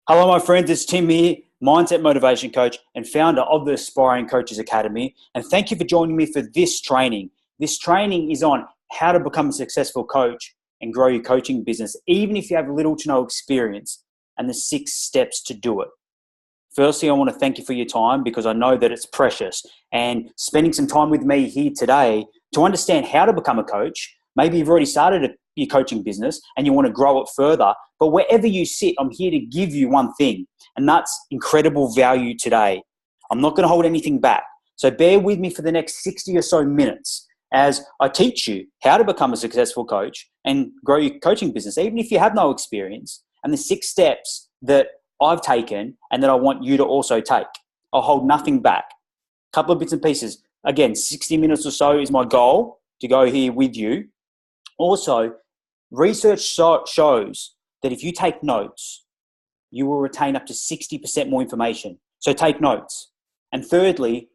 Hello, my friends. It's Tim here, mindset motivation coach and founder of the Aspiring Coaches Academy. And thank you for joining me for this training. This training is on how to become a successful coach and grow your coaching business, even if you have little to no experience, and the 6 steps to do it. Firstly, I want to thank you for your time because I know that it's precious, and spending some time with me here today to understand how to become a coach. Maybe you've already started your coaching business and you want to grow it further, but wherever you sit, I'm here to give you one thing, and that's incredible value today. I'm not going to hold anything back. So bear with me for the next 60 or so minutes as I teach you how to become a successful coach and grow your coaching business, even if you have no experience, and the 6 steps that I've taken and that I want you to also take. I'll hold nothing back. A couple of bits and pieces. Again, 60 minutes or so is my goal to go here with you. Also, research shows that if you take notes, you will retain up to 60% more information. So take notes. And thirdly,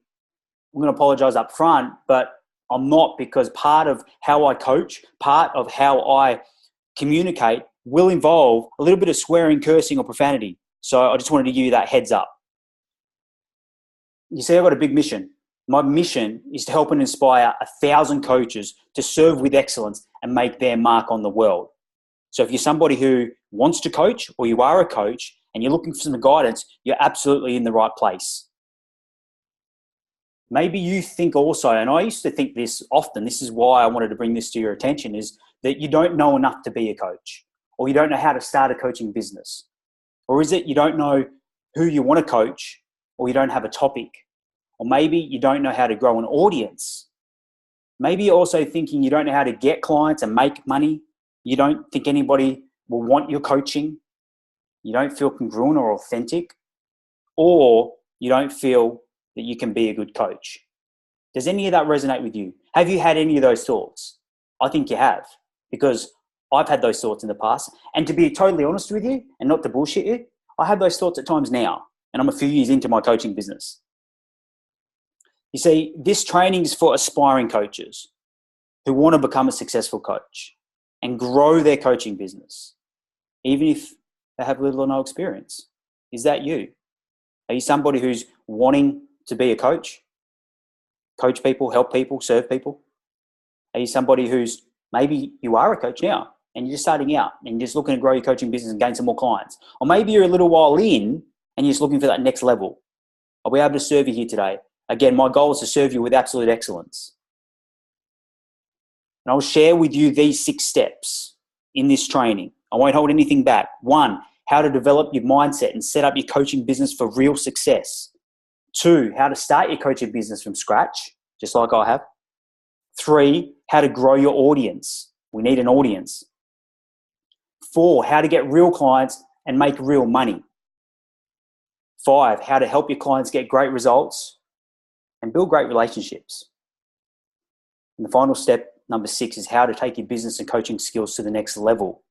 I'm going to apologize up front, but I'm not, because part of how I coach, part of how I communicate will involve a little bit of swearing, cursing, or profanity. So I just wanted to give you that heads up. You see, I've got a big mission. My mission is to help and inspire 1,000 coaches to serve with excellence and make their mark on the world. So if you're somebody who wants to coach, or you are a coach and you're looking for some guidance, you're absolutely in the right place. Maybe you think also, and I used to think this often, this is why I wanted to bring this to your attention, is that you don't know enough to be a coach, or you don't know how to start a coaching business. Or is it you don't know who you want to coach, or you don't have a topic? Or maybe you don't know how to grow an audience. Maybe you're also thinking you don't know how to get clients and make money. You don't think anybody will want your coaching. You don't feel congruent or authentic. Or you don't feel that you can be a good coach. Does any of that resonate with you? Have you had any of those thoughts? I think you have, because I've had those thoughts in the past. And to be totally honest with you, and not to bullshit you, I have those thoughts at times now, and I'm a few years into my coaching business. You see, this training is for aspiring coaches who want to become a successful coach and grow their coaching business, even if they have little or no experience. Is that you? Are you somebody who's wanting to be a coach? Coach people, help people, serve people? Are you somebody who's, maybe you are a coach now and you're just starting out and you're just looking to grow your coaching business and gain some more clients? Or maybe you're a little while in and you're just looking for that next level. I'll be able to serve you here today. Again, my goal is to serve you with absolute excellence. And I'll share with you these 6 steps in this training. I won't hold anything back. 1, how to develop your mindset and set up your coaching business for real success. 2, how to start your coaching business from scratch, just like I have. 3, how to grow your audience. We need an audience. 4, how to get real clients and make real money. 5, how to help your clients get great results and build great relationships. And the final step, number 6, is how to take your business and coaching skills to the next level.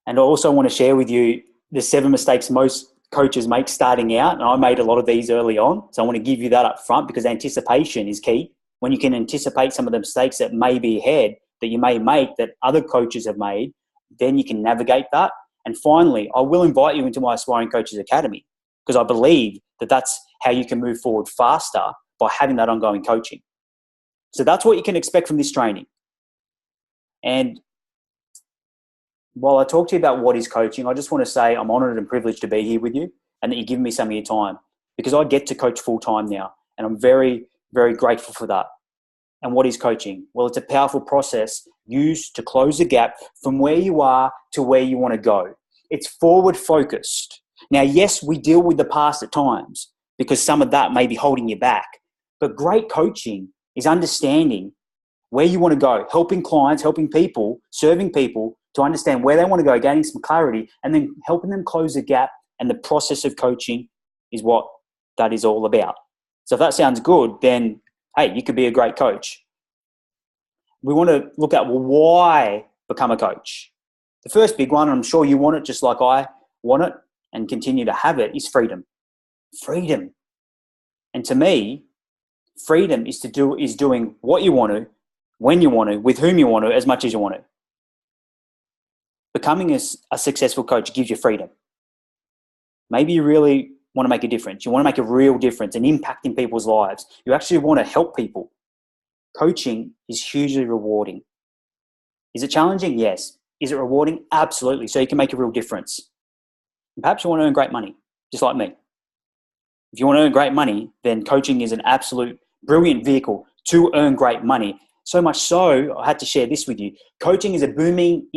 And I also want to share with you the 7 mistakes most coaches make starting out. And I made a lot of these early on. So I want to give you that up front, because anticipation is key. When you can anticipate some of the mistakes that may be ahead, that you may make, that other coaches have made, then you can navigate that. And finally, I will invite you into my Aspiring Coaches Academy, because I believe that that's how you can move forward faster, by having that ongoing coaching. So that's what you can expect from this training. And while I talk to you about what is coaching, I just want to say I'm honored and privileged to be here with you, and that you're giving me some of your time, because I get to coach full time now. And I'm very, very grateful for that. And what is coaching? Well, it's a powerful process used to close the gap from where you are to where you want to go. It's forward focused. Now, yes, we deal with the past at times, because some of that may be holding you back. But great coaching is understanding where you want to go, helping clients, helping people, serving people to understand where they want to go, gaining some clarity, and then helping them close the gap. And the process of coaching is what that is all about. So if that sounds good, then, hey, you could be a great coach. We want to look at, well, why become a coach? The first big one, and I'm sure you want it just like I want it and continue to have it, is freedom. Freedom. And to me, freedom is doing what you want to, when you want to, with whom you want to, as much as you want to. Becoming a successful coach gives you freedom. Maybe you really want to make a difference. You want to make a real difference, an impact in people's lives. You actually want to help people. Coaching is hugely rewarding. Is it challenging? Yes. Is it rewarding? Absolutely. So you can make a real difference. And perhaps you want to earn great money, just like me. If you want to earn great money, then coaching is an absolute brilliant vehicle to earn great money. So much so, I had to share this with you. Coaching is a booming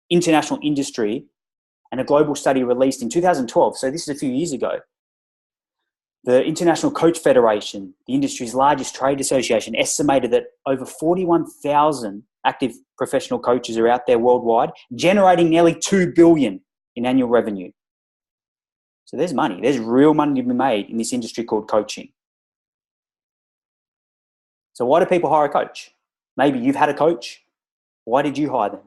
international industry, and a global study released in 2012, so this is a few years ago. The International Coach Federation, the industry's largest trade association, estimated that over 41,000 active professional coaches are out there worldwide, generating nearly $2 billion in annual revenue. So there's money. There's real money to be made in this industry called coaching. So why do people hire a coach? Maybe you've had a coach. Why did you hire them?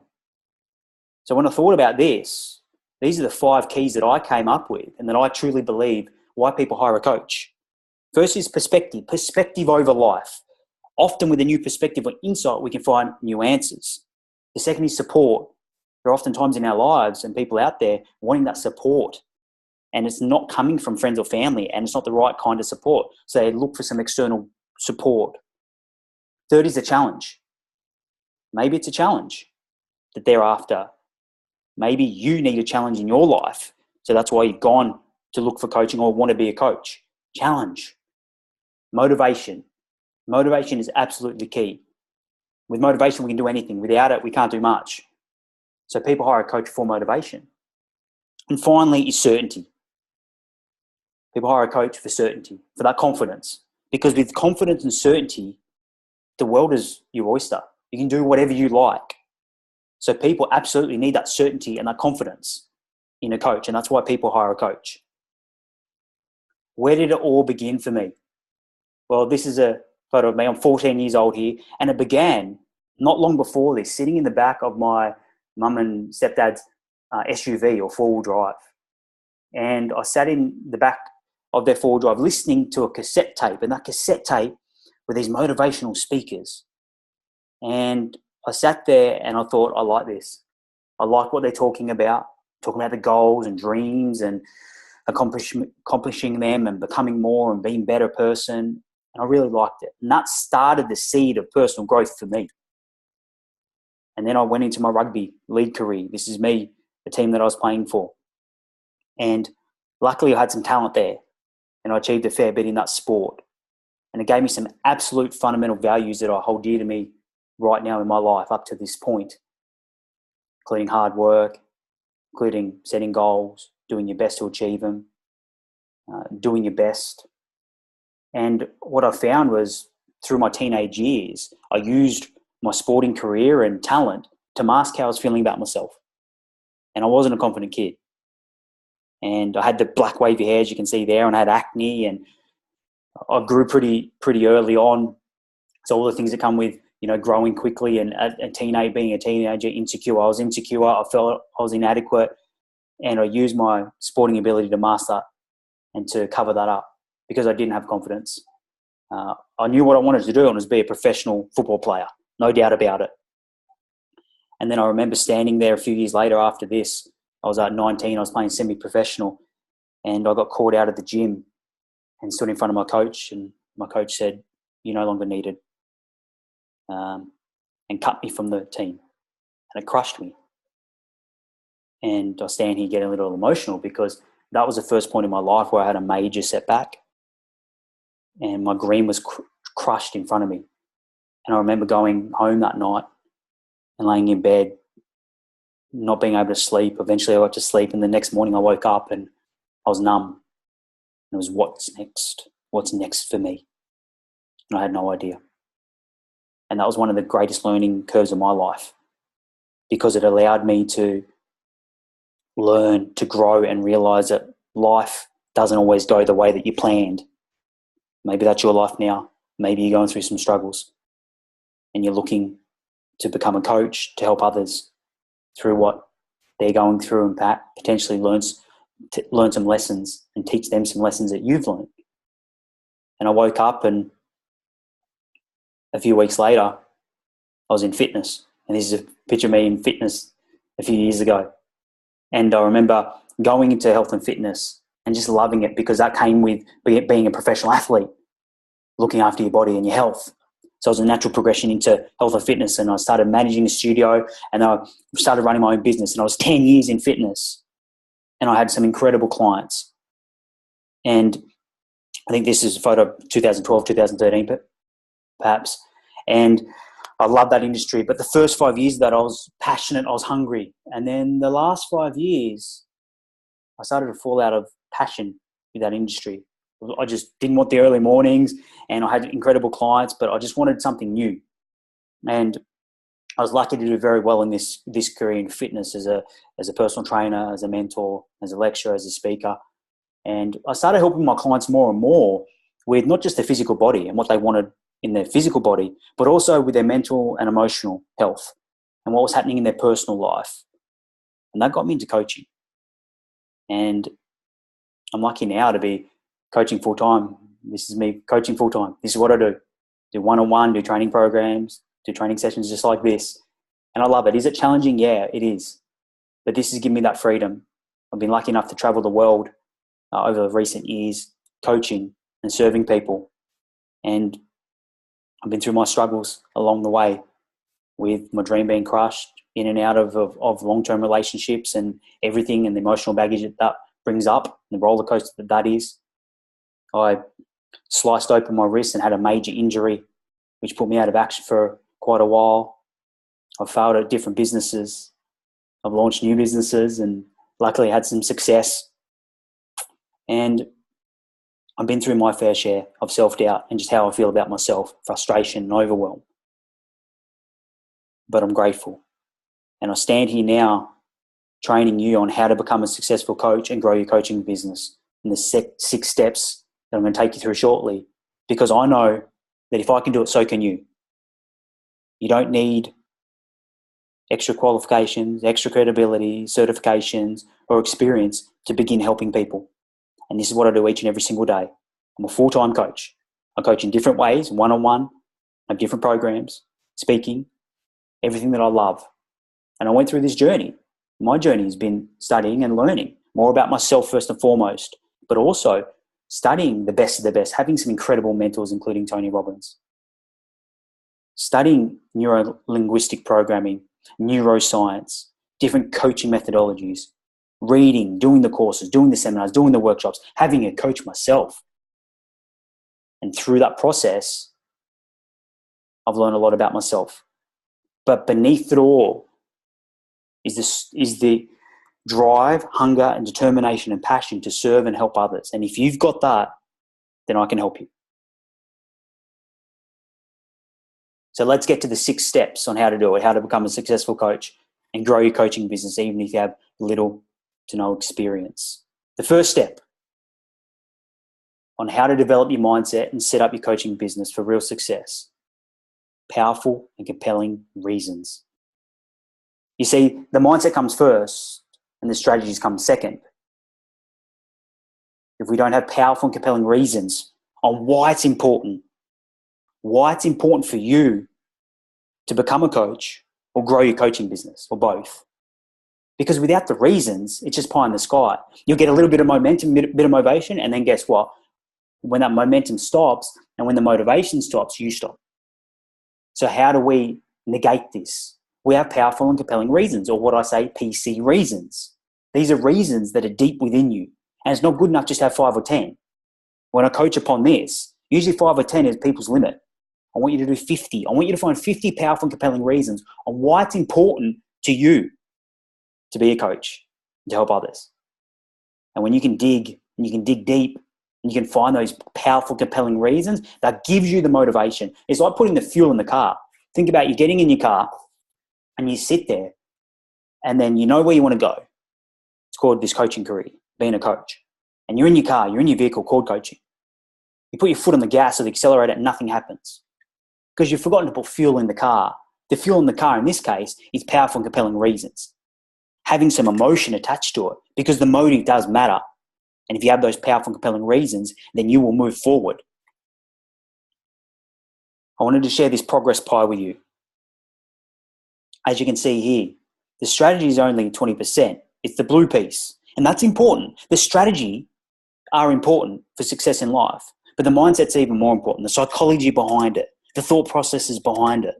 So when I thought about this, these are the 5 keys that I came up with and that I truly believe why people hire a coach. First is perspective over life. Often with a new perspective or insight, we can find new answers. The second is support. There are often times in our lives and people out there wanting that support, and it's not coming from friends or family, and it's not the right kind of support. So they look for some external support. Third is a challenge. Maybe it's a challenge that they're after. Maybe you need a challenge in your life. So that's why you've gone to look for coaching or want to be a coach. Challenge. Motivation. Motivation is absolutely key. With motivation, we can do anything. Without it, we can't do much. So people hire a coach for motivation. And finally is certainty. People hire a coach for certainty, for that confidence. Because with confidence and certainty, the world is your oyster. You can do whatever you like. So people absolutely need that certainty and that confidence in a coach. And that's why people hire a coach. Where did it all begin for me? Well, this is a photo of me. I'm 14 years old here. And it began not long before this, sitting in the back of my mum and stepdad's SUV or four-wheel drive. And I sat in the back of their four-wheel drive listening to a cassette tape. And that cassette tape were these motivational speakers. And I sat there and I thought, I like this. I like what they're talking about the goals and dreams and accomplishing them and becoming more and being a better person. And I really liked it. And that started the seed of personal growth for me. And then I went into my rugby league career. This is me, the team that I was playing for. And luckily I had some talent there and I achieved a fair bit in that sport. And it gave me some absolute fundamental values that I hold dear to me right now in my life up to this point, including hard work, including setting goals, doing your best to achieve them, doing your best. And what I found was through my teenage years, I used my sporting career and talent to mask how I was feeling about myself. And I wasn't a confident kid. And I had the black wavy hair, as you can see there, and I had acne, and I grew pretty early on. So all the things that come with, growing quickly and being a teenager, insecure. I was insecure. I felt I was inadequate. And I used my sporting ability to mask that and to cover that up because I didn't have confidence. I knew what I wanted to do, and it was be a professional football player. No doubt about it. And then I remember standing there a few years later after this. I was at 19. I was playing semi-professional, and I got called out of the gym and stood in front of my coach, and my coach said, "You're no longer needed," and cut me from the team. And it crushed me. And I stand here getting a little emotional because that was the first point in my life where I had a major setback and my dream was crushed in front of me. And I remember going home that night and laying in bed, not being able to sleep. Eventually I got to sleep, and the next morning I woke up and I was numb. And it was, what's next? What's next for me? And I had no idea. And that was one of the greatest learning curves of my life because it allowed me to learn, to grow, and realize that life doesn't always go the way that you planned. Maybe that's your life now. Maybe you're going through some struggles and you're looking to become a coach to help others through what they're going through and potentially learn some lessons and teach them some lessons that you've learned. And I woke up, and a few weeks later I was in fitness, and this is a picture of me in fitness a few years ago. And I remember going into health and fitness and just loving it because that came with being a professional athlete, looking after your body and your health. So it was a natural progression into health and fitness, and I started managing a studio, and I started running my own business, and I was 10 years in fitness, and I had some incredible clients. And I think this is a photo of 2012, 2013, perhaps. And I love that industry. But the first 5 years that I was passionate, I was hungry. And then the last 5 years, I started to fall out of passion with that industry. I just didn't want the early mornings, and I had incredible clients, but I just wanted something new. And I was lucky to do very well in this career in fitness as a personal trainer, as a mentor, as a lecturer, as a speaker. And I started helping my clients more and more with not just their physical body and what they wanted in their physical body, but also with their mental and emotional health and what was happening in their personal life. And that got me into coaching. And I'm lucky now to be coaching full-time. This is me coaching full-time. This is what I do. Do one-on-one, do training programs, do training sessions just like this. And I love it. Is it challenging? Yeah, it is. But this has given me that freedom. I've been lucky enough to travel the world over recent years, coaching and serving people. And I've been through my struggles along the way with my dream being crushed, in and out of long-term relationships and everything, and the emotional baggage that brings up, and the roller coaster that is. I sliced open my wrist and had a major injury, which put me out of action for quite a while. I've failed at different businesses. I've launched new businesses and luckily had some success. And I've been through my fair share of self-doubt and just how I feel about myself, frustration and overwhelm. But I'm grateful. And I stand here now training you on how to become a successful coach and grow your coaching business in the 6 steps that I'm going to take you through shortly, because I know that if I can do it, so can you. You don't need extra qualifications, extra credibility, certifications, or experience to begin helping people. And this is what I do each and every single day. I'm a full-time coach. I coach in different ways, one-on-one, I have different programs, speaking, everything that I love. And I went through this journey. My journey has been studying and learning more about myself first and foremost, but also studying the best of the best, having some incredible mentors, including Tony Robbins. Studying neuro-linguistic programming, neuroscience, different coaching methodologies, reading, doing the courses, doing the seminars, doing the workshops, having a coach myself. And through that process, I've learned a lot about myself. But beneath it all is the drive, hunger, and determination and passion to serve and help others. And if you've got that, then I can help you. So let's get to the 6 steps on how to do it, how to become a successful coach and grow your coaching business, even if you have little to no experience. The first step on how to develop your mindset and set up your coaching business for real success: powerful and compelling reasons. You see, the mindset comes first and the strategies come second. If we don't have powerful and compelling reasons on why it's important for you to become a coach or grow your coaching business, or both. Because without the reasons, it's just pie in the sky. You'll get a little bit of momentum, bit of motivation, and then guess what? When that momentum stops and when the motivation stops, you stop. So how do we negate this? We have powerful and compelling reasons, or what I say, PC reasons. These are reasons that are deep within you. And it's not good enough just to have 5 or 10. When I coach upon this, usually 5 or 10 is people's limit. I want you to do 50. I want you to find 50 powerful and compelling reasons on why it's important to you to be a coach and to help others. And when you can dig, and you can dig deep, and you can find those powerful, compelling reasons, that gives you the motivation. It's like putting the fuel in the car. Think about you getting in your car and you sit there and then you know where you want to go. It's called this coaching career, being a coach. And you're in your car, you're in your vehicle called coaching. You put your foot on the gas or the accelerator and nothing happens because you've forgotten to put fuel in the car. The fuel in the car in this case is powerful and compelling reasons. Having some emotion attached to it, because the motive does matter. And if you have those powerful and compelling reasons, then you will move forward. I wanted to share this progress pie with you. As you can see here, The strategy is only 20%. It's the blue piece. And that's important. The strategy are important for success in life, but the mindset's even more important. The psychology behind it, the thought processes behind it,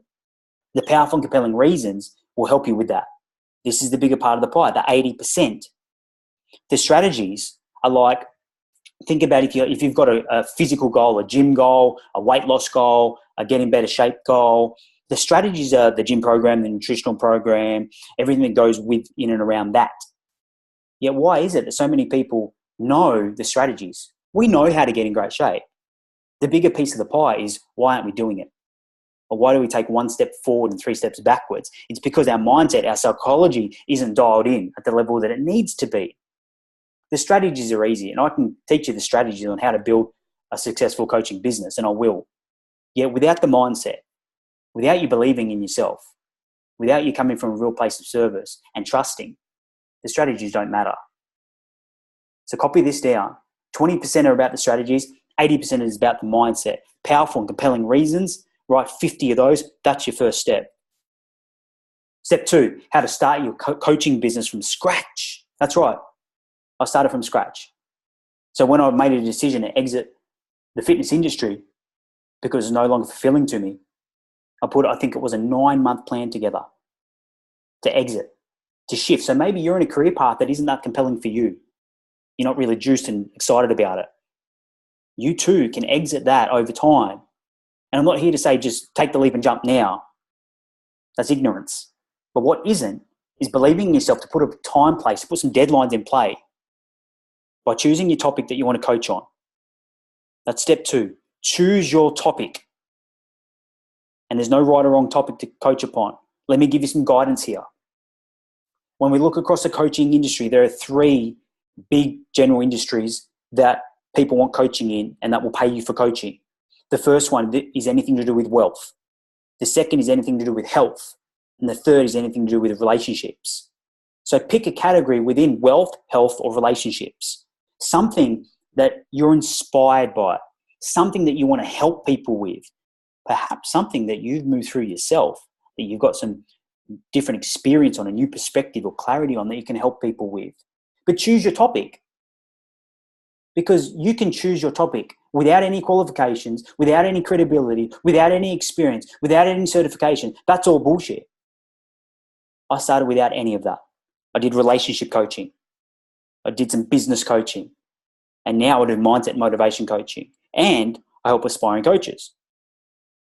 the powerful and compelling reasons will help you with that. This is the bigger part of the pie, the 80%. The strategies are like, think about if you've got a physical goal, a gym goal, a weight loss goal, a get in better shape goal. The strategies are the gym program, the nutritional program, everything that goes with in and around that. Yet why is it that so many people know the strategies? We know how to get in great shape. The bigger piece of the pie is, why aren't we doing it? Or why do we take one step forward and 3 steps backwards? It's because our mindset, our psychology isn't dialed in at the level that it needs to be. The strategies are easy, and I can teach you the strategies on how to build a successful coaching business, and I will. Yet without the mindset, without you believing in yourself, without you coming from a real place of service and trusting, the strategies don't matter. So copy this down. 20% are about the strategies, 80% is about the mindset. Powerful and compelling reasons, write 50 of those. That's your first step. Step 2, how to start your coaching business from scratch. That's right. I started from scratch. So when I made a decision to exit the fitness industry because it was no longer fulfilling to me, I think it was a 9-month plan together to exit, to shift. So maybe you're in a career path that isn't that compelling for you. You're not really juiced and excited about it. You too can exit that over time. And I'm not here to say just take the leap and jump now. That's ignorance. But what isn't is believing in yourself to put a time place, to put some deadlines in play by choosing your topic that you want to coach on. That's step 2. Choose your topic. And there's no right or wrong topic to coach upon. Let me give you some guidance here. When we look across the coaching industry, there are 3 big general industries that people want coaching in and that will pay you for coaching. The first one is anything to do with wealth. The second is anything to do with health. And the third is anything to do with relationships. So pick a category within wealth, health, or relationships. Something that you're inspired by. Something that you want to help people with. Perhaps something that you've moved through yourself, that you've got some different experience on, a new perspective or clarity on that you can help people with. But choose your topic. Because you can choose your topic without any qualifications, without any credibility, without any experience, without any certification. That's all bullshit. I started without any of that. I did relationship coaching. I did some business coaching. And now I do mindset motivation coaching. And I help aspiring coaches.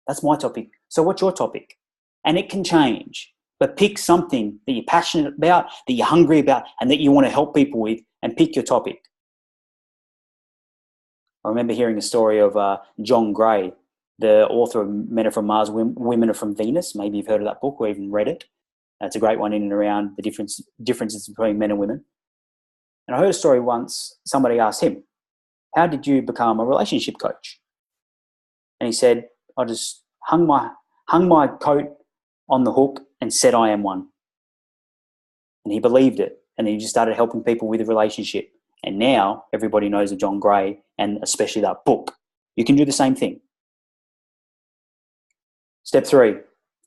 That's my topic. So what's your topic? And it can change. But pick something that you're passionate about, that you're hungry about, and that you want to help people with, and pick your topic. I remember hearing a story of John Gray, the author of Men Are From Mars, Women Are From Venus. Maybe you've heard of that book or even read it. It's a great one in and around the differences between men and women. And I heard a story once, somebody asked him, how did you become a relationship coach? And he said, I just hung my coat on the hook and said I am one. And he believed it. And then he just started helping people with a relationship. And now everybody knows of John Gray and especially that book. You can do the same thing. Step 3,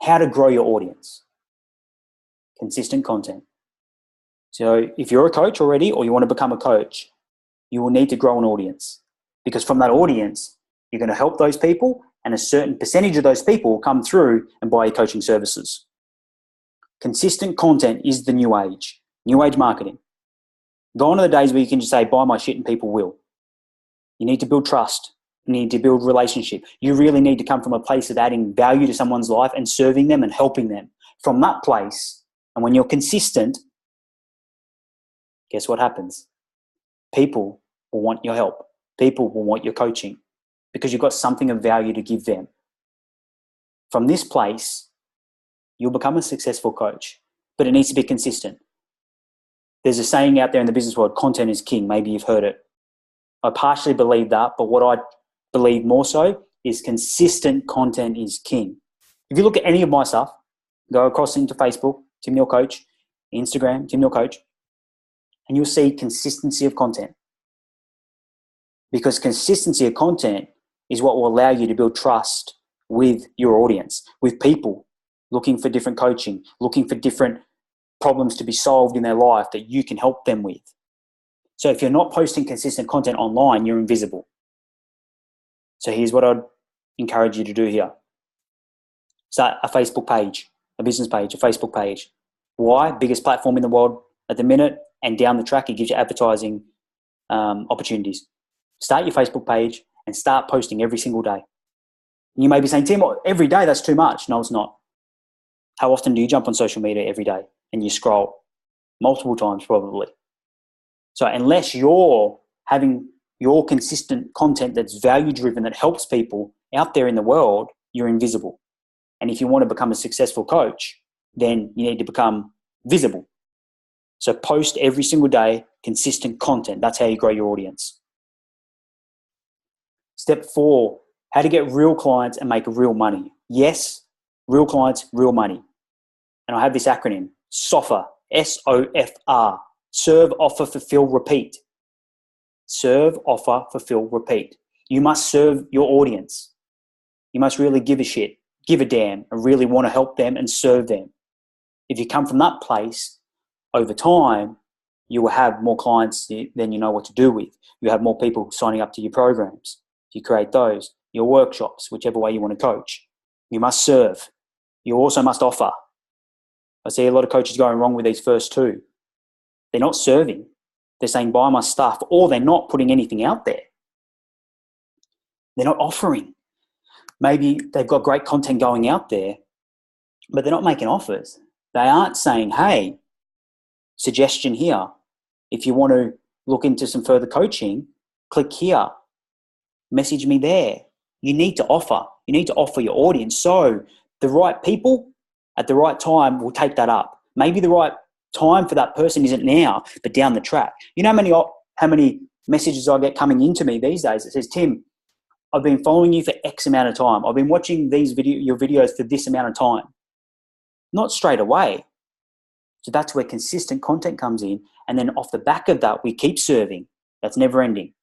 how to grow your audience. Consistent content. So if you're a coach already or you want to become a coach, you will need to grow an audience. Because from that audience, you're going to help those people and a certain percentage of those people will come through and buy your coaching services. Consistent content is the new age marketing. Gone are the days where you can just say, buy my shit and people will. You need to build trust. You need to build relationship. You really need to come from a place of adding value to someone's life and serving them and helping them. From that place, and when you're consistent, guess what happens? People will want your help. People will want your coaching because you've got something of value to give them. From this place, you'll become a successful coach, but it needs to be consistent. There's a saying out there in the business world, content is king. Maybe you've heard it. I partially believe that, but what I believe more so is consistent content is king. If you look at any of my stuff, go across into Facebook, Tim Neal Coach, Instagram, Tim Neal Coach, and you'll see consistency of content. Because consistency of content is what will allow you to build trust with your audience, with people looking for different coaching, looking for different problems to be solved in their life that you can help them with. So if you're not posting consistent content online, you're invisible. So here's what I'd encourage you to do here. Start a Facebook page, a business page, a Facebook page. Why? Biggest platform in the world at the minute, and down the track, it gives you advertising opportunities. Start your Facebook page and start posting every single day. You may be saying, Tim, every day, that's too much. No, it's not. How often do you jump on social media every day and you scroll? Multiple times, probably. So unless you're having your consistent content that's value-driven, that helps people out there in the world, you're invisible. And if you want to become a successful coach, then you need to become visible. So post every single day, consistent content. That's how you grow your audience. Step 4, how to get real clients and make real money. Yes, real clients, real money. And I have this acronym, SOFR, S-O-F-R. Serve, offer, fulfill, repeat. Serve, offer, fulfill, repeat. You must serve your audience. You must really give a shit, give a damn, and really want to help them and serve them. If you come from that place, over time, you will have more clients than you know what to do with. You have more people signing up to your programs. You create those, your workshops, whichever way you want to coach. You must serve. You also must offer. I see a lot of coaches going wrong with these first two. They're not serving. They're saying, buy my stuff, or they're not putting anything out there. They're not offering. Maybe they've got great content going out there, but they're not making offers. They aren't saying, hey, suggestion here. If you want to look into some further coaching, click here. Message me there. You need to offer. You need to offer your audience. So the right people at the right time will take that up. Maybe the right time for that person isn't now, but down the track. You know how many messages I get coming into me these days? It says, Tim, I've been following you for X amount of time. I've been watching your videos for this amount of time. Not straight away. So that's where consistent content comes in. And then off the back of that, we keep serving. That's never ending.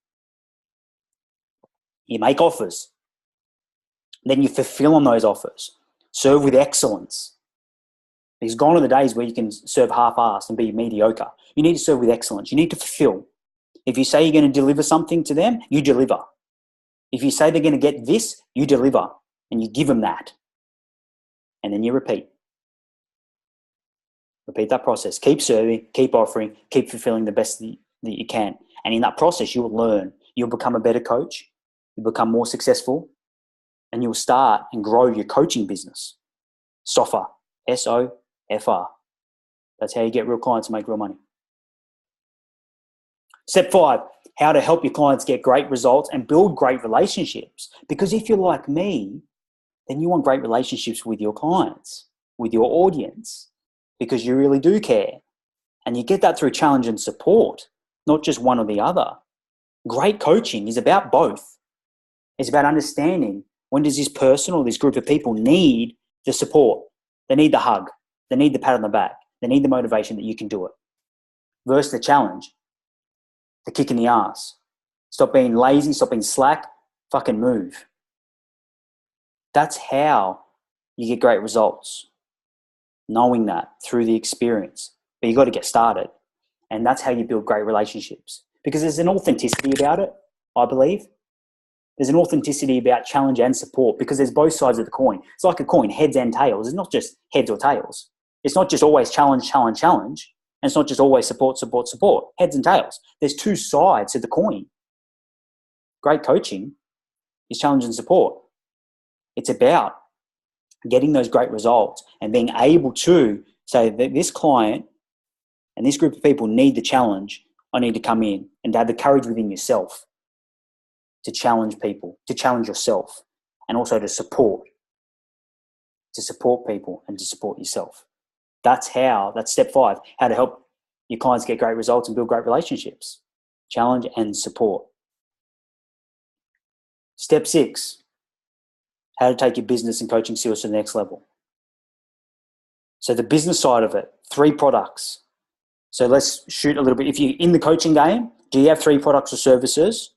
You make offers. Then you fulfill on those offers. Serve with excellence. Because gone are the days where you can serve half-assed and be mediocre. You need to serve with excellence. You need to fulfill. If you say you're going to deliver something to them, you deliver. If you say they're going to get this, you deliver. And you give them that. And then you repeat. Repeat that process. Keep serving, keep offering, keep fulfilling the best that you can. And in that process, you will learn. You'll become a better coach. You'll become more successful. And you'll start and grow your coaching business. SOFR. S-O-F-R. That's how you get real clients and make real money. Step 5, how to help your clients get great results and build great relationships. Because if you're like me, then you want great relationships with your clients, with your audience, because you really do care. And you get that through challenge and support, not just one or the other. Great coaching is about both. It's about understanding, when does this person or this group of people need the support? They need the hug. They need the pat on the back. They need the motivation that you can do it. Versus the challenge, the kick in the ass. Stop being lazy, stop being slack, fucking move. That's how you get great results. Knowing that through the experience. But you got to get started. And that's how you build great relationships. Because there's an authenticity about it, I believe. There's an authenticity about challenge and support, because there's both sides of the coin. It's like a coin, heads and tails. It's not just heads or tails. It's not just always challenge, challenge, challenge. And it's not just always support, support, support. Heads and tails. There's two sides to the coin. Great coaching is challenge and support. It's about getting those great results and being able to say that this client and this group of people need the challenge. I need to come in, and to have the courage within yourself to challenge people, to challenge yourself, and also to support people and to support yourself. That's step 5, how to help your clients get great results and build great relationships. Challenge and support. Step 6, how to take your business and coaching skills to the next level. So the business side of it, 3 products. So let's shoot a little bit. If you're in the coaching game, do you have 3 products or services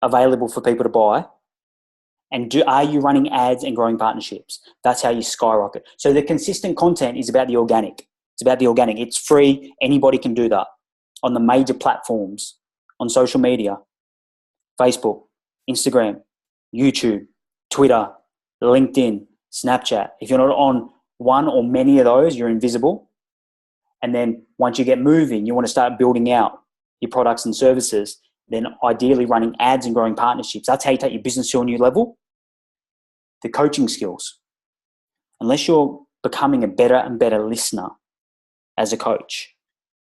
available for people to buy? And are you running ads and growing partnerships? That's how you skyrocket. So the consistent content is about the organic. It's about the organic. It's free. Anybody can do that on the major platforms, on social media, Facebook, Instagram, YouTube, Twitter, LinkedIn, Snapchat. If you're not on one or many of those, you're invisible. And then once you get moving, you want to start building out your products and services, then ideally running ads and growing partnerships. That's how you take your business to a new level. The coaching skills. Unless you're becoming a better and better listener as a coach.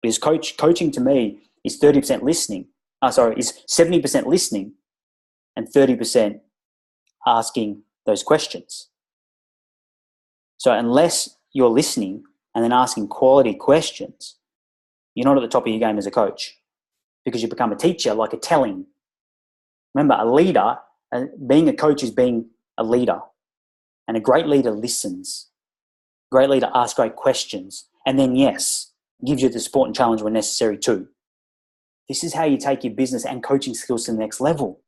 Because coaching to me is 30% listening. Is 70% listening and 30% asking those questions. So unless you're listening and then asking quality questions, you're not at the top of your game as a coach, because you become a teacher, like a telling. Remember, a leader, being a coach is being a leader. And a great leader listens. A great leader asks great questions. And then, yes, gives you the support and challenge when necessary too. This is how you take your business and coaching skills to the next level.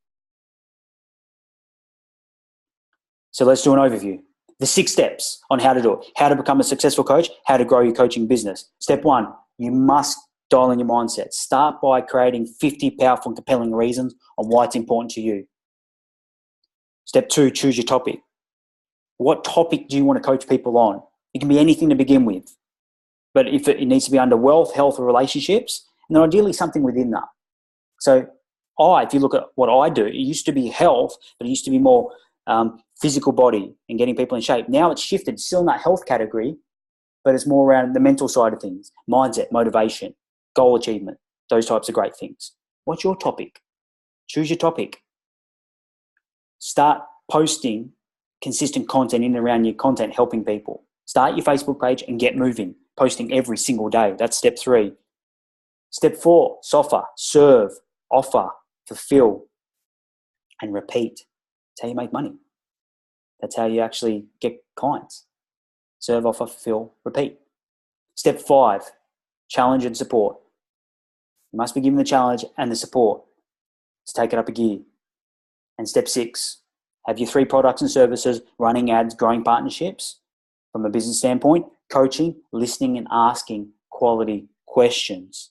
So let's do an overview. The 6 steps on how to do it. How to become a successful coach, how to grow your coaching business. Step 1, you must dial in your mindset. Start by creating 50 powerful and compelling reasons on why it's important to you. Step 2, choose your topic. What topic do you want to coach people on? It can be anything to begin with. But if it needs to be under wealth, health, or relationships, and then ideally something within that. So if you look at what I do, it used to be health, but it used to be more physical body and getting people in shape. Now it's shifted, still in that health category, but it's more around the mental side of things, mindset, motivation, goal achievement, those types of great things. What's your topic? Choose your topic. Start posting consistent content in and around your content, helping people. Start your Facebook page and get moving, posting every single day. That's step 3. Step 4, SOFA, serve, offer, fulfill, and repeat. That's how you make money. That's how you actually get clients. Serve, offer, fulfill, repeat. Step 5, challenge and support. You must be given the challenge and the support to take it up a gear. And step 6, have your 3 products and services, running ads, growing partnerships. From a business standpoint, coaching, listening, and asking quality questions.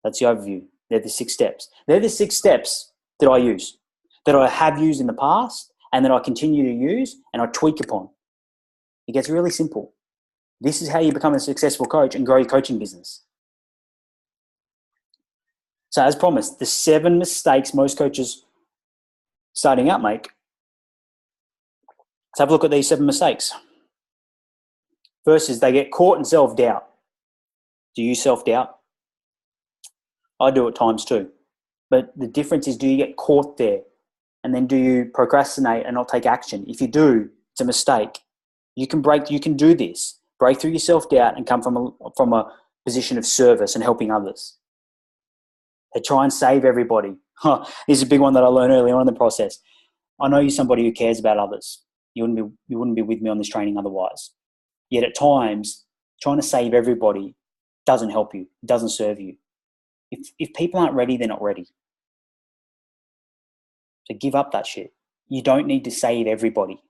That's the overview. They're the 6 steps. They're the 6 steps that I use, that I have used in the past, and that I continue to use, and I tweak upon. It gets really simple. This is how you become a successful coach and grow your coaching business. So as promised, the 7 mistakes most coaches starting out make. Let's have a look at these 7 mistakes. First is they get caught in self-doubt. Do you self-doubt? I do at times too. But the difference is, do you get caught there? And then do you procrastinate and not take action? If you do, it's a mistake. You can do this. Break through your self-doubt and come from a position of service and helping others. They try and save everybody. This is a big one that I learned early on in the process. I know you're somebody who cares about others. You wouldn't be with me on this training otherwise. Yet at times, trying to save everybody doesn't help you, doesn't serve you. If people aren't ready, they're not ready. So give up that shit. You don't need to save everybody,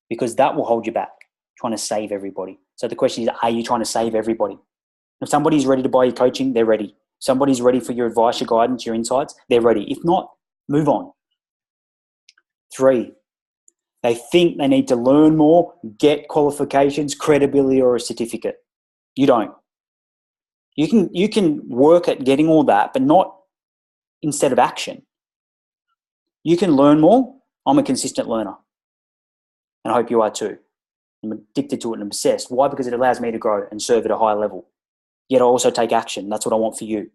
because that will hold you back, trying to save everybody. So the question is, are you trying to save everybody? If somebody's ready to buy your coaching, they're ready. If somebody's ready for your advice, your guidance, your insights, they're ready. If not, move on. 3, they think they need to learn more, get qualifications, credibility, or a certificate. You don't. You can work at getting all that, but not instead of action. You can learn more. I'm a consistent learner, and I hope you are too. I'm addicted to it and obsessed. Why? Because it allows me to grow and serve at a high level. Yet I also take action. That's what I want for you.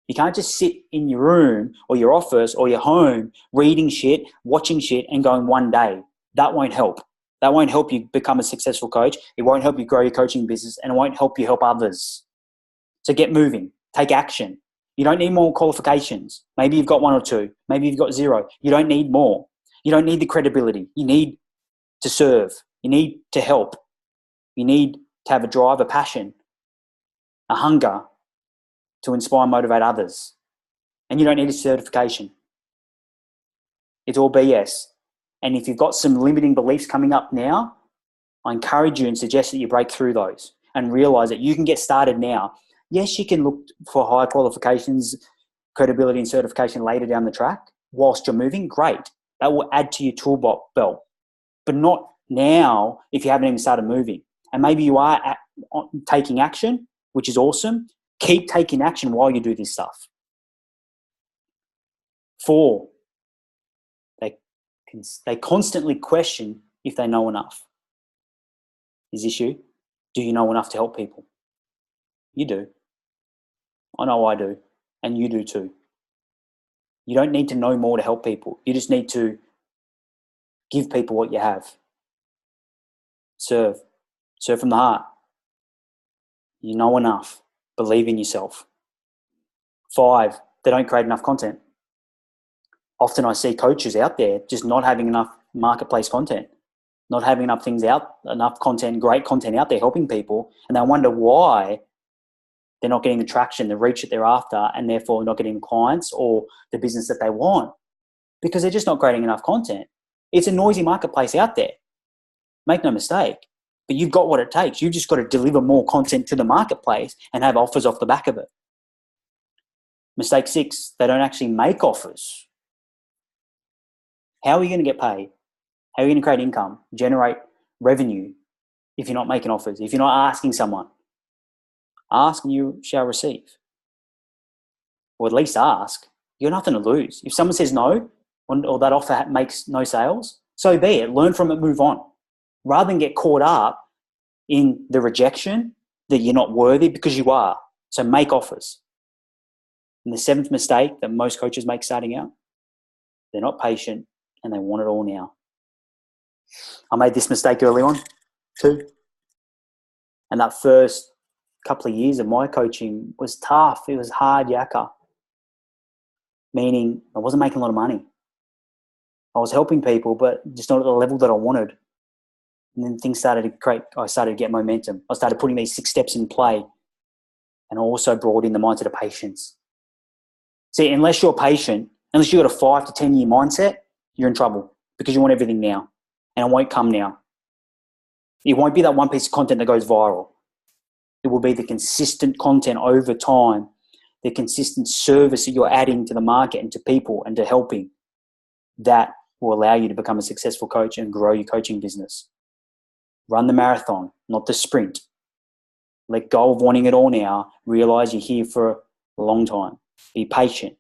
You can't just sit in your room or your office or your home reading shit, watching shit, and going one day. That won't help. That won't help you become a successful coach. It won't help you grow your coaching business, and it won't help you help others. So get moving. Take action. You don't need more qualifications. Maybe you've got 1 or 2. Maybe you've got 0. You don't need more. You don't need the credibility. You need to serve. You need to help. You need to have a drive, a passion, a hunger to inspire and motivate others. And you don't need a certification. It's all BS. And if you've got some limiting beliefs coming up now, I encourage you and suggest that you break through those and realize that you can get started now. Yes, you can look for higher qualifications, credibility and certification later down the track whilst you're moving. Great. That will add to your toolbox belt, but not now if you haven't even started moving. And maybe you are taking action, which is awesome. Keep taking action while you do this stuff. 4, they constantly question if they know enough. Is this you? Do you know enough to help people? You do. I know I do. And you do too. You don't need to know more to help people. You just need to give people what you have. Serve. Serve from the heart. You know enough. Believe in yourself. 5, they don't create enough content. Often I see coaches out there just not having enough marketplace content, not having enough content, great content out there helping people, and they wonder why they're not getting the traction, the reach that they're after, and therefore not getting clients or the business that they want, because they're just not creating enough content. It's a noisy marketplace out there. Make no mistake, but you've got what it takes. You've just got to deliver more content to the marketplace and have offers off the back of it. Mistake 6, they don't actually make offers. How are you going to get paid? How are you going to create income, generate revenue if you're not making offers, if you're not asking someone? Ask and you shall receive. Or at least ask. You've got nothing to lose. If someone says no, or that offer makes no sales, so be it. Learn from it, move on. Rather than get caught up in the rejection that you're not worthy, because you are. So make offers. And the 7th mistake that most coaches make starting out, they're not patient and they want it all now. I made this mistake early on too. And that first couple of years of my coaching was tough. It was hard yakka. Meaning I wasn't making a lot of money. I was helping people, but just not at the level that I wanted. And then things started to create, I started to get momentum. I started putting these 6 steps in play. And I also brought in the mindset of patience. See, unless you're patient, unless you've got a 5 to 10 year mindset, you're in trouble because you want everything now. And it won't come now. It won't be that one piece of content that goes viral. It will be the consistent content over time, the consistent service that you're adding to the market and to people and to helping. That will allow you to become a successful coach and grow your coaching business. Run the marathon, not the sprint. Let go of wanting it all now. Realize you're here for a long time. Be patient.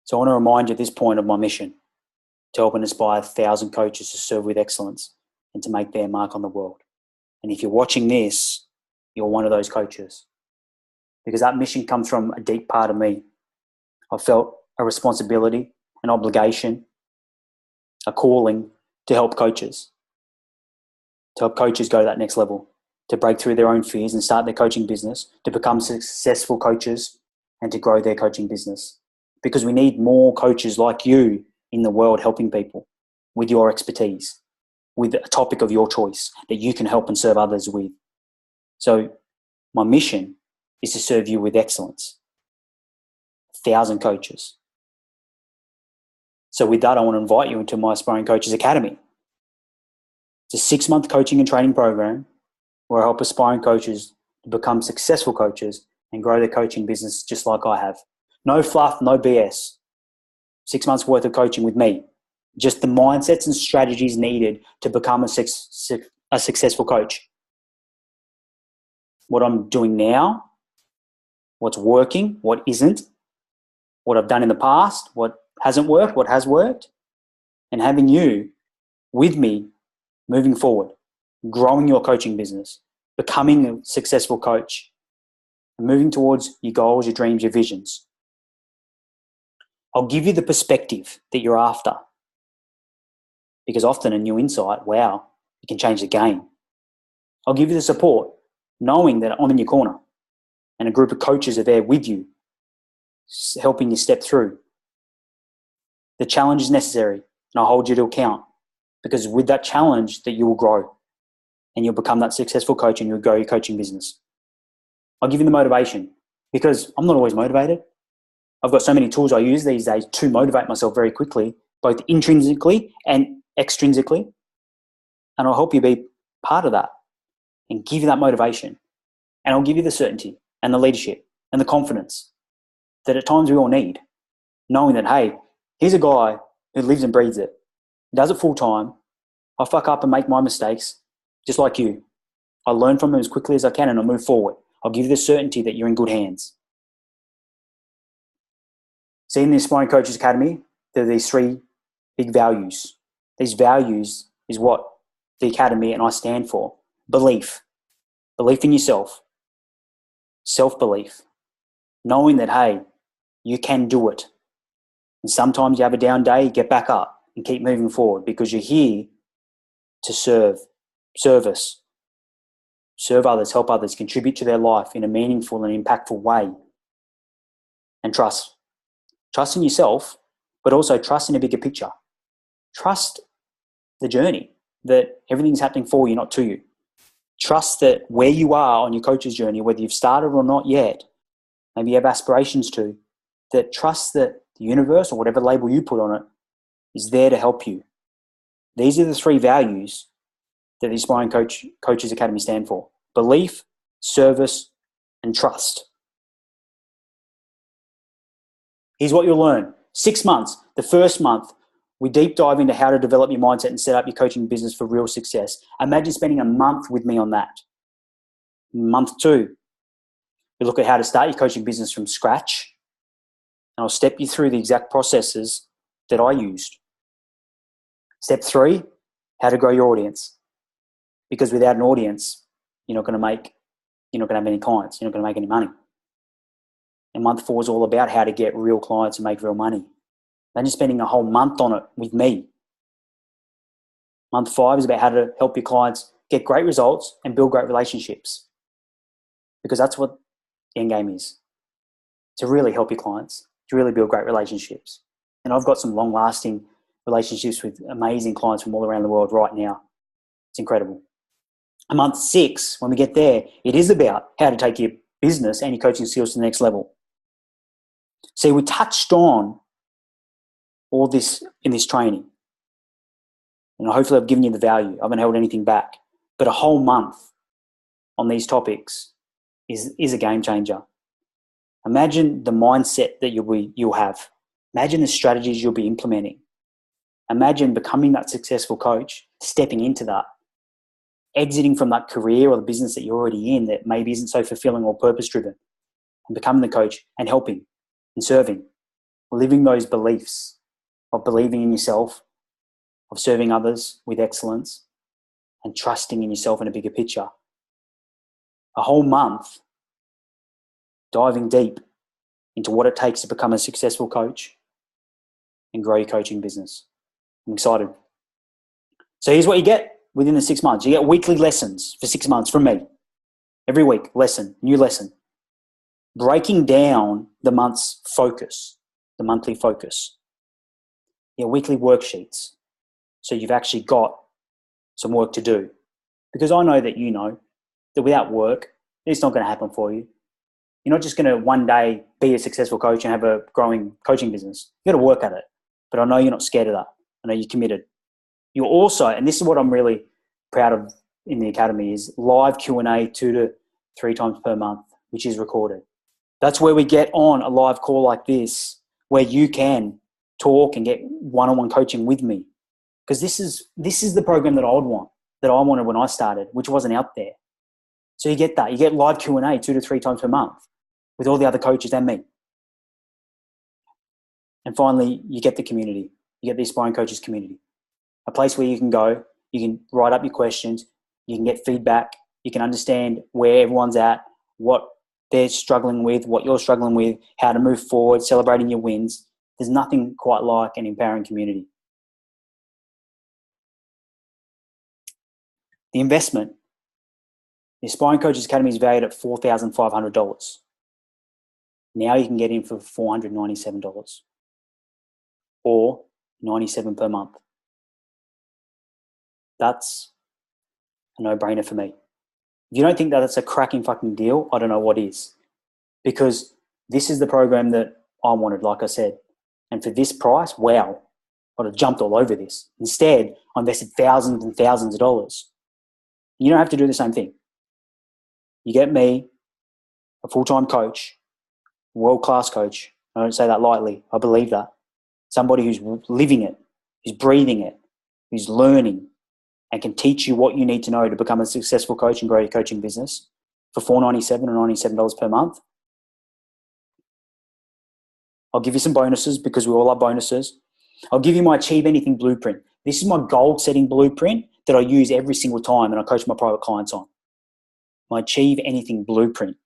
So I want to remind you at this point of my mission to help and inspire 1,000 coaches to serve with excellence and to make their mark on the world. And if you're watching this, you're one of those coaches, because that mission comes from a deep part of me. I felt a responsibility, an obligation, a calling to help coaches go to that next level, to break through their own fears and start their coaching business, to become successful coaches and to grow their coaching business. Because we need more coaches like you in the world helping people with your expertise, with a topic of your choice that you can help and serve others with. So my mission is to serve you with excellence. 1,000 coaches. So with that, I want to invite you into my Aspiring Coaches Academy. It's a 6-month coaching and training program where I help aspiring coaches to become successful coaches and grow their coaching business just like I have. No fluff, no BS. 6 months worth of coaching with me. Just the mindsets and strategies needed to become a successful coach. What I'm doing now, what's working, what isn't, what I've done in the past, what hasn't worked, what has worked, and having you with me moving forward, growing your coaching business, becoming a successful coach, and moving towards your goals, your dreams, your visions. I'll give you the perspective that you're after, because often a new insight, wow, it can change the game. I'll give you the support, knowing that I'm in your corner and a group of coaches are there with you, helping you step through. The challenge is necessary, and I'll hold you to account, because with that challenge that you will grow and you'll become that successful coach and you'll grow your coaching business. I'll give you the motivation, because I'm not always motivated. I've got so many tools I use these days to motivate myself very quickly, both intrinsically and extrinsically. And I'll help you be part of that and give you that motivation. And I'll give you the certainty and the leadership and the confidence that at times we all need, knowing that, hey, here's a guy who lives and breathes it, does it full time. I fuck up and make my mistakes, just like you. I learn from him as quickly as I can and I move forward. I'll give you the certainty that you're in good hands. See, in the Aspiring Coaches Academy, there are these three big values. These values is what the Academy and I stand for. Belief. Belief in yourself. Self-belief. Knowing that, hey, you can do it. And sometimes you have a down day, get back up and keep moving forward because you're here to serve others, help others, contribute to their life in a meaningful and impactful way. And trust. Trust in yourself, but also trust in a bigger picture. Trust the journey, that everything's happening for you, not to you. Trust that where you are on your coach's journey, whether you've started or not yet, maybe you have aspirations to, that trust that the universe or whatever label you put on it is there to help you. These are the three values that the Aspiring Coaches Academy stand for. Belief, service, and trust. Here's what you'll learn. 6 months, the first month, we deep dive into how to develop your mindset and set up your coaching business for real success. Imagine spending a month with me on that. Month 2, we look at how to start your coaching business from scratch. And I'll step you through the exact processes that I used. Step 3, how to grow your audience. Because without an audience, you're not going to have any clients. You're not going to make any money. And month 4 is all about how to get real clients and make real money. Imagine spending a whole month on it with me. Month 5 is about how to help your clients get great results and build great relationships. Because that's what the end game is. To really help your clients, to really build great relationships. And I've got some long-lasting relationships with amazing clients from all around the world right now. It's incredible. And month 6, when we get there, it is about how to take your business and your coaching skills to the next level. See, we touched on all this in this training. And hopefully I've given you the value. I haven't held anything back. But a whole month on these topics is a game changer. Imagine the mindset that you'll have. Imagine the strategies you'll be implementing. Imagine becoming that successful coach, stepping into that, exiting from that career or the business that you're already in that maybe isn't so fulfilling or purpose-driven, and becoming the coach and helping and serving, living those beliefs of believing in yourself, of serving others with excellence, and trusting in yourself in a bigger picture. A whole month diving deep into what it takes to become a successful coach and grow your coaching business. I'm excited. So here's what you get within the 6 months. You get weekly lessons for 6 months from me. Every week, new lesson. Breaking down the month's focus, the monthly focus. Your weekly worksheets. So you've actually got some work to do. Because I know that you know that without work, it's not going to happen for you. You're not just going to one day be a successful coach and have a growing coaching business. You've got to work at it. But I know you're not scared of that. I know you're committed. You're also, and this is what I'm really proud of in the Academy, is live Q&A 2 to 3 times per month, which is recorded. That's where we get on a live call like this, where you can talk and get one-on-one coaching with me. Because this is the program that I wanted when I started, which wasn't out there. So you get that. You get live Q&A 2 to 3 times per month with all the other coaches and me. And finally, you get the community. You get the Aspiring Coaches community. A place where you can go, you can write up your questions, you can get feedback, you can understand where everyone's at, what they're struggling with, what you're struggling with, how to move forward, celebrating your wins. There's nothing quite like an empowering community. The investment, the Aspiring Coaches Academy is valued at $4,500. Now you can get in for $497 or $97 per month. That's a no-brainer for me. If you don't think that that's a cracking fucking deal, I don't know what is. Because this is the program that I wanted, like I said. And for this price, wow. I'd have jumped all over this. Instead, I invested thousands and thousands of dollars. You don't have to do the same thing. You get me, a full-time coach, world-class coach. I don't say that lightly. I believe that. Somebody who's living it, who's breathing it, who's learning, and can teach you what you need to know to become a successful coach and grow your coaching business for $497 or $97 per month. I'll give you some bonuses because we all love bonuses. I'll give you my Achieve Anything blueprint. This is my goal-setting blueprint that I use every single time and I coach my private clients on. My Achieve Anything blueprint.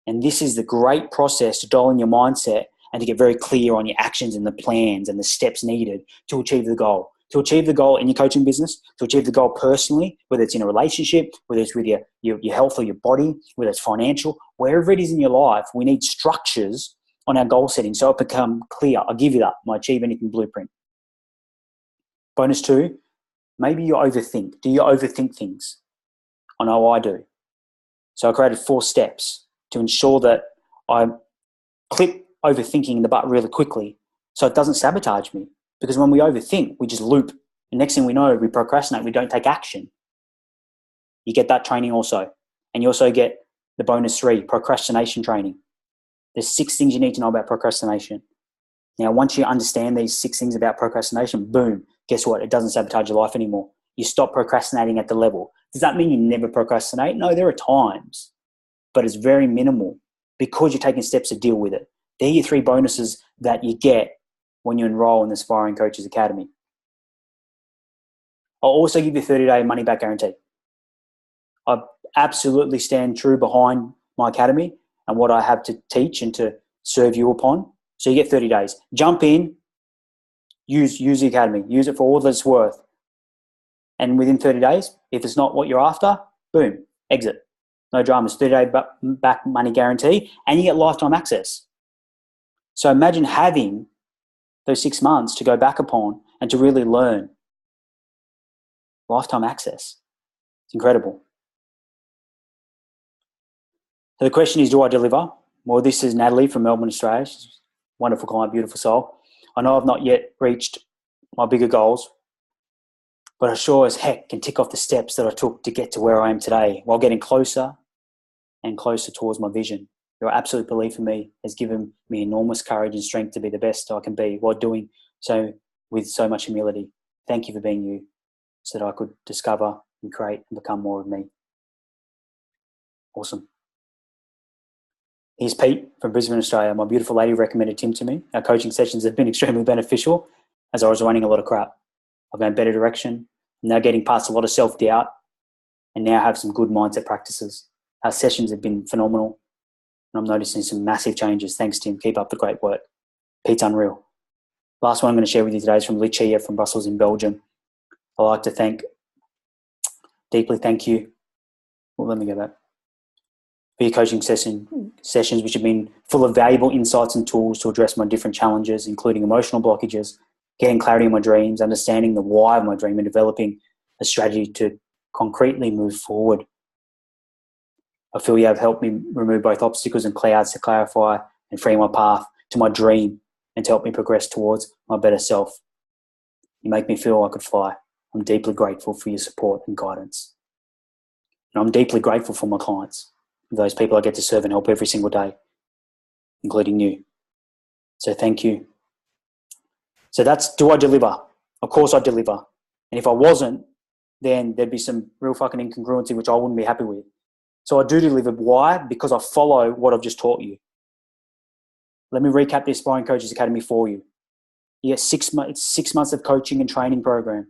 And this is the great process to dial in your mindset and to get very clear on your actions and the plans and the steps needed to achieve the goal. To achieve the goal in your coaching business, to achieve the goal personally, whether it's in a relationship, whether it's with your health or your body, whether it's financial, wherever it is in your life, we need structures on our goal setting so it become clear. I'll give you that, my Achieve Anything blueprint. Bonus 2, maybe you overthink. Do you overthink things? I know I do. So I created 4 steps to ensure that I clip overthinking in the butt really quickly so it doesn't sabotage me. Because when we overthink, we just loop. The next thing we know, we procrastinate, we don't take action. You get that training also. And you also get the bonus 3, procrastination training. There's 6 things you need to know about procrastination. Now, once you understand these 6 things about procrastination, boom, guess what? It doesn't sabotage your life anymore. You stop procrastinating at the level. Does that mean you never procrastinate? No, there are times, but it's very minimal because you're taking steps to deal with it. They're your 3 bonuses that you get when you enroll in the Aspiring Coaches Academy. I'll also give you a 30-day money-back guarantee. I absolutely stand true behind my academy and what I have to teach and to serve you upon. So you get 30 days. Jump in, use the academy, use it for all that it's worth. And within 30 days, if it's not what you're after, boom, exit. No dramas, 30-day back money guarantee, and you get lifetime access. So imagine having those 6 months to go back upon and to really learn. Lifetime access. It's incredible. So the question is, do I deliver? Well, this is Natalie from Melbourne, Australia. She's a wonderful client, beautiful soul. I know I've not yet reached my bigger goals, but I sure as heck can tick off the steps that I took to get to where I am today while getting closer and closer towards my vision. Your absolute belief in me has given me enormous courage and strength to be the best I can be while doing so with so much humility. Thank you for being you so that I could discover and create and become more of me. Awesome. Here's Pete from Brisbane, Australia. My beautiful lady recommended Tim to me. Our coaching sessions have been extremely beneficial as I was running a lot of crap. I've got a better direction. I'm now getting past a lot of self-doubt and now have some good mindset practices. Our sessions have been phenomenal and I'm noticing some massive changes. Thanks, Tim. Keep up the great work. Pete's unreal. Last one I'm going to share with you today is from Lucia from Brussels in Belgium. I'd like to deeply thank you. Well, let me go back. For your coaching sessions, which have been full of valuable insights and tools to address my different challenges, including emotional blockages, getting clarity on my dreams, understanding the why of my dream, and developing a strategy to concretely move forward. I feel you have helped me remove both obstacles and clouds to clarify and free my path to my dream and to help me progress towards my better self. You make me feel I could fly. I'm deeply grateful for your support and guidance. And I'm deeply grateful for my clients, those people I get to serve and help every single day, including you. So thank you. So that's, do I deliver? Of course I deliver. And if I wasn't, then there'd be some real fucking incongruency, which I wouldn't be happy with. So I do deliver. Why? Because I follow what I've just taught you. Let me recap the Aspiring Coaches Academy for you. You get 6 months, it's 6 months of coaching and training program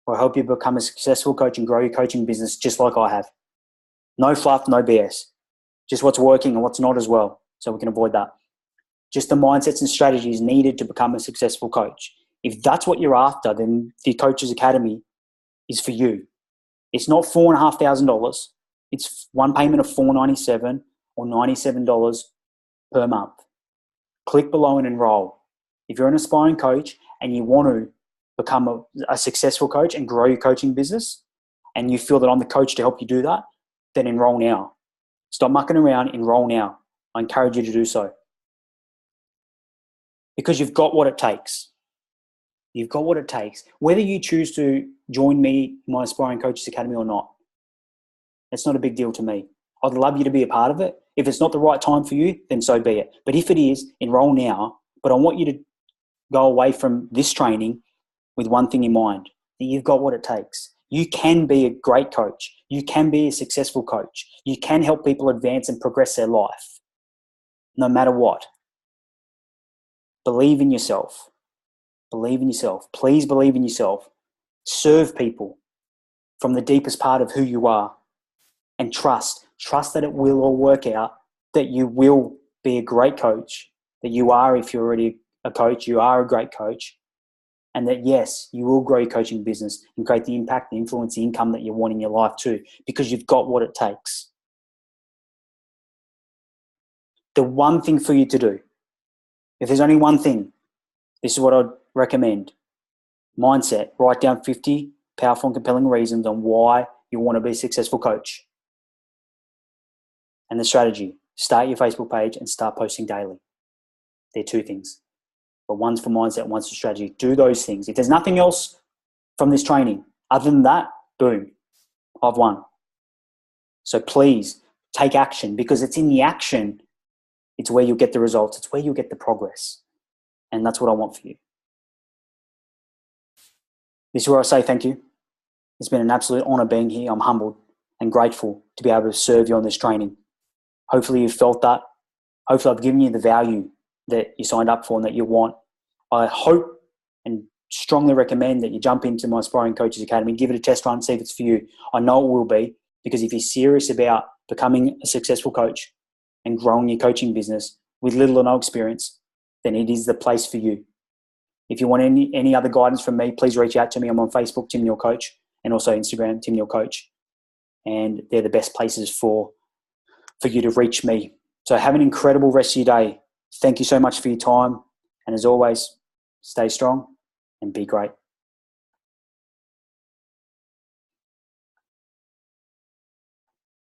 where I help you become a successful coach and grow your coaching business just like I have. No fluff, no BS. Just what's working and what's not as well, so we can avoid that. Just the mindsets and strategies needed to become a successful coach. If that's what you're after, then the Coaches Academy is for you. It's not $4,500. It's one payment of $497 or $97 per month. Click below and enroll. If you're an aspiring coach and you want to become a successful coach and grow your coaching business, and you feel that I'm the coach to help you do that, then enroll now. Stop mucking around, enroll now. I encourage you to do so. Because you've got what it takes. You've got what it takes. Whether you choose to join me, my Aspiring Coaches Academy, or not, it's not a big deal to me. I'd love you to be a part of it. If it's not the right time for you, then so be it. But if it is, enroll now. But I want you to go away from this training with one thing in mind, that you've got what it takes. You can be a great coach. You can be a successful coach. You can help people advance and progress their life, no matter what. Believe in yourself. Believe in yourself. Please believe in yourself. Serve people from the deepest part of who you are, and trust that it will all work out, that you will be a great coach, that you are, if you're already a coach, you are a great coach, and that yes, you will grow your coaching business and create the impact, the influence, the income that you want in your life too, because you've got what it takes. The one thing for you to do, if there's only one thing, this is what I'd recommend. Mindset. Write down 50 powerful and compelling reasons on why you want to be a successful coach. And the strategy, start your Facebook page and start posting daily. They're two things. But one's for mindset, one's for strategy. Do those things. If there's nothing else from this training other than that, boom, I've won. So please take action, because it's in the action, it's where you'll get the results. It's where you'll get the progress. And that's what I want for you. This is where I say thank you. It's been an absolute honor being here. I'm humbled and grateful to be able to serve you on this training. Hopefully you've felt that. Hopefully I've given you the value that you signed up for and that you want. I hope and strongly recommend that you jump into my Aspiring Coaches Academy, give it a test run, see if it's for you. I know it will be, because if you're serious about becoming a successful coach and growing your coaching business with little or no experience, then it is the place for you. If you want any other guidance from me, please reach out to me. I'm on Facebook, Tim Neal Coach, and also Instagram, Tim Neal Coach. And they're the best places for you to reach me. So have an incredible rest of your day. Thank you so much for your time. And as always, stay strong and be great.